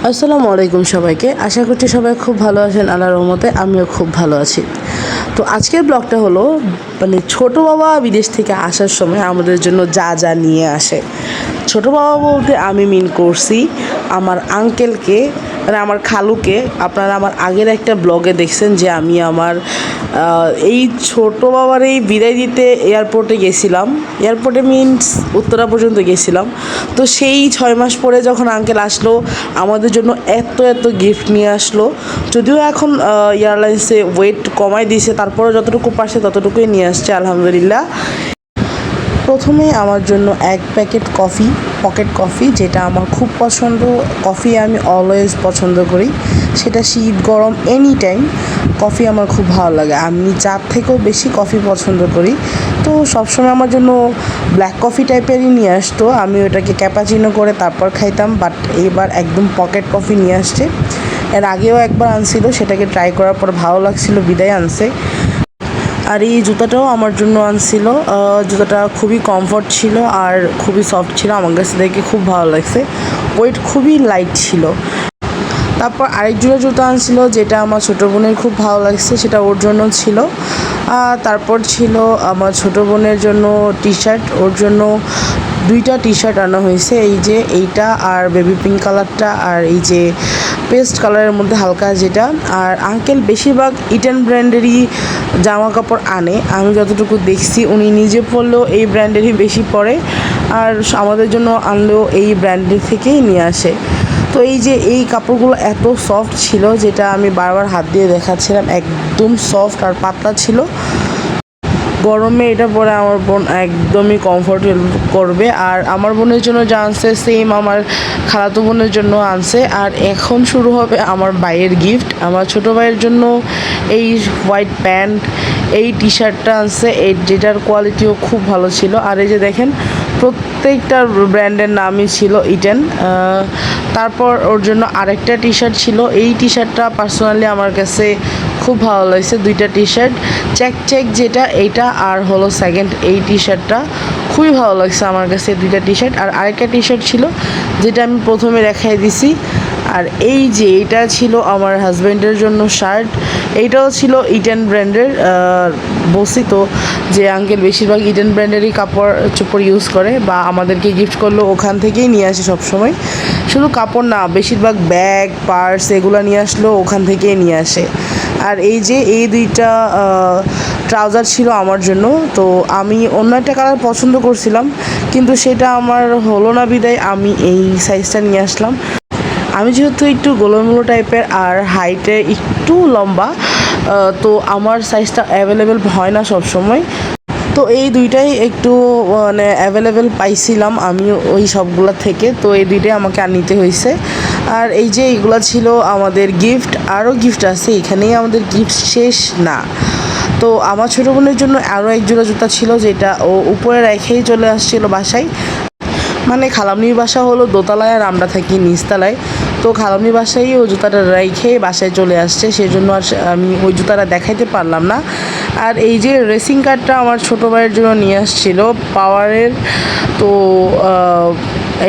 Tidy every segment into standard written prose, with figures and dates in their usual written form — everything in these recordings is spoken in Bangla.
আসসালামু আলাইকুম সবাইকে। আশা করছি সবাই খুব ভালো আছেন, আল্লাহর রহমতে আমিও খুব ভালো আছি। তো আজকের ব্লগটা হলো ছোট বাবা বিদেশ থেকে আসার সময় আমাদের জন্য যা যা নিয়ে আসে। ছোট বাবা বলতে আমি মিন করছি আমার আঙ্কেলকে, আমার খালুকে। আপনারা আমার আগের একটা ব্লগে দেখছেন যে আমি আমার এই ছোট বাবার এই বিদায় দিতে এয়ারপোর্টে গেছিলাম। এয়ারপোর্টে মিনস উত্তরা পর্যন্ত গেছিলাম। তো সেই 6 মাস পরে যখন আঙ্কেল আসলো আমাদের জন্য এত এত গিফট নিয়ে আসলো। যদিও এখন এয়ারলাইন্সে ওয়েট কমাই দিয়েছে, তারপরে যতটুকু পারছে ততটুকুই নিয়ে আসছে আলহামদুলিল্লাহ। প্রথমে আমার জন্য এক প্যাকেট কফি, পকেট কফি, যেটা আমার খুব পছন্দ। কফি আমি অলওয়েজ পছন্দ করি, সেটা শীত গরম এনি টাইম কফি আমার খুব ভালো লাগে। আমি চার থেকেও বেশি কফি পছন্দ করি। তো সবসময় আমার জন্য ব্ল্যাক কফি টাইপেরই নিয়ে আসতো, আমি ওটাকে ক্যাপাচিনো করে তারপর খাইতাম। বাট এইবার একদম পকেট কফি নিয়ে আসছে। এর আগেও একবার আনছিল, সেটাকে ট্রাই করার পর ভালো লাগছিল বিদায় আনছে। আর এই জুতাটাও আমার জন্য আনছিল। জুতাটা খুবই কমফর্ট ছিল আর খুবই সফট ছিল, আমার কাছে দেখে খুব ভালো লাগছে। ওয়েট খুবই লাইট ছিল। তারপর আরেক জোড়া জুতো আনছিল, যেটা আমার ছোটো বোনের খুব ভালো লাগছে, সেটা ওর জন্য ছিল। তারপর ছিল আমার ছোটো বোনের জন্য টি শার্ট, ওর জন্য দুইটা টি শার্ট আনা হয়েছে, এই যে এইটা আর বেবি পিঙ্ক কালারটা, আর এই যে পেস্ট কালারের মধ্যে হালকা যেটা। আর আঙ্কেল বেশিরভাগ ইটান ব্র্যান্ডেরই জামা কাপড় আনে, আমি যতটুকু দেখছি উনি নিজে পরলেও এই ব্র্যান্ডেরই বেশি পরে, আর আমাদের জন্য আনলেও এই ব্র্যান্ডের থেকেই নিয়ে আসে। তো এই যে এই কাপড়গুলো এত সফট ছিল, যেটা আমি বারবার হাত দিয়ে দেখাচ্ছিলাম, একদম সফট আর পাতলা ছিল। গরমে এটা পরে আমার বোন একদমই কমফোর্টেবল করবে। আর আমার বোনের জন্য যা আনছে সেম আমার খালাতো বোনের জন্য আনছে। আর এখন শুরু হবে আমার ভাইয়ের গিফট। আমার ছোটো ভাইয়ের জন্য এই হোয়াইট প্যান্ট, এই টি শার্টটা আনছে, এই যেটার কোয়ালিটিও খুব ভালো ছিল। আর এই যে দেখেন প্রত্যেকটা ব্র্যান্ডের নামই ছিল ইটেন। তারপর ওর জন্য আরেকটা টি শার্ট ছিল, এই টি শার্টটা পার্সোনালি আমার কাছে খুব ভালো লাগছে। দুইটা টি শার্ট চেক চেক যেটা এইটা, আর হলো সেকেন্ড এই টি শার্টটা খুবই ভালো লাগছে আমার কাছে দুইটা টি শার্ট। আর আরেকটা টি শার্ট ছিল যেটা আমি প্রথমে দেখাই দিছি। আর এই যে এটা ছিল আমার হাজব্যান্ডের জন্য শার্ট, এইটাও ছিল ইটেন ব্র্যান্ডের। বলছি তো যে আঙ্কেল বেশিরভাগ ইটেন ব্র্যান্ডেরই কাপড় চোপড় ইউজ করে, বা আমাদেরকে গিফট করলেও ওখান থেকেই নিয়ে আসে সবসময়। শুধু কাপড় না, বেশিরভাগ ব্যাগ পার্স এগুলো নিয়ে আসলেও ওখান থেকেই নিয়ে আসে। আর এই যে এই দুইটা ট্রাউজার ছিল আমার জন্য। তো আমি অন্য একটা কালার পছন্দ করছিলাম, কিন্তু সেটা আমার হলো না বিদায় আমি এই সাইজটা নিয়ে আসলাম। আমি যেহেতু একটু গোলমোলো টাইপের আর হাইটে একটু লম্বা, তো আমার সাইজটা অ্যাভেলেবেল হয় না সব সময়। তো এই দুইটাই একটু অ্যাভেলেবেল পাইছিলাম আমি ওই সবগুলা থেকে, তো এই দুইটাই আমাকে নিতে হয়েছে। আর এই যে এইগুলা ছিল আমাদের গিফট, আরও গিফট আছে, এখানেই আমাদের গিফট শেষ না। তো আমার ছোটো বোনের জন্য আরও এক জোড়া জুতা ছিল, যেটা ও উপরে রেখেই চলে আসছিল বাসায়। খালামনির বাসা হলো দোতলায় আর আমরা থাকি নিচতলায়। তো খালামনির বাসায় ওই জুতাটা রেখে বাসায় চলে আসছে, সেই জন্য আর আমি ওই জুতাটা দেখাইতে পারলাম না। আর এই যে রেসিং কারটা আমার ছোটো ভাইয়ের জন্য নিয়ে আসছিল পাওয়ারের। তো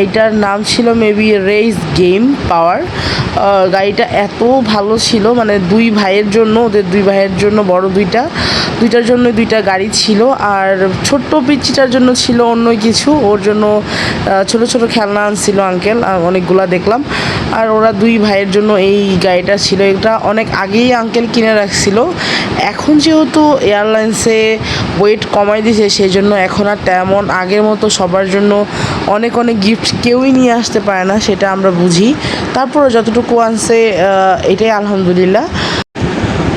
এইটার নাম ছিল মেবি রেস গেম পাওয়ার। গাড়িটা এত ভালো ছিল, দুই ভাইয়ের জন্য, ওদের দুই ভাইয়ের জন্য বড় দুইটার জন্য দুইটা গাড়ি ছিল। আর ছোট্ট পিচ্চিটার জন্য ছিল অন্য কিছু, ওর জন্য ছোট ছোট খেলনা আনছিল আঙ্কেল, অনেকগুলা দেখলাম। আর ওরা দুই ভাইয়ের জন্য এই গাড়িটা ছিল, এটা অনেক আগেই আঙ্কেল কিনে রাখছিল। এখন যেহেতু এয়ারলাইন্সে ওয়েট কমাই দিয়েছে, সেই জন্য এখন আর তেমন আগের মতো সবার জন্য অনেক অনেক গিফট কেউই নিয়ে আসতে পারে না, সেটা আমরা বুঝি। তারপরে যতটুকু আনছে এটাই আলহামদুলিল্লাহ।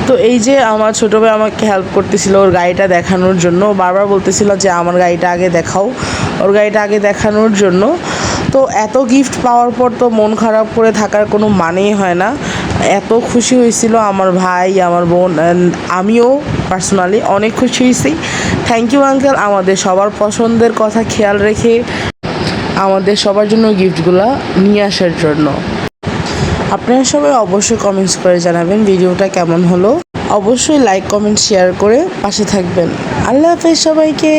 তো এই যে আমার ছোটো ভাই আমাকে হেল্প করতেছিল ওর গাড়িটা দেখানোর জন্য, বারবার বলতেছিল যে আমার গাড়িটা আগে দেখাও, ওর গাড়িটা আগে দেখানোর জন্য। তো এত গিফট পাওয়ার পর তো মন খারাপ করে থাকার কোনো মানেই হয় না। এত খুশি হয়েছিল আমার ভাই, আমার বোন, আমিও পার্সোনালি অনেক খুশি হয়েছি। থ্যাংক ইউ আঙ্কেল, আমাদের সবার পছন্দের কথা খেয়াল রেখে আমাদের সবার জন্য গিফটগুলো নিয়ে আসার জন্য। আপনারা সবাই অবশ্যই কমেন্টস করে জানাবেন ভিডিওটা কেমন হলো। অবশ্যই লাইক কমেন্ট শেয়ার করে পাশে থাকবেন। আল্লাহ হাফেজ সবাইকে।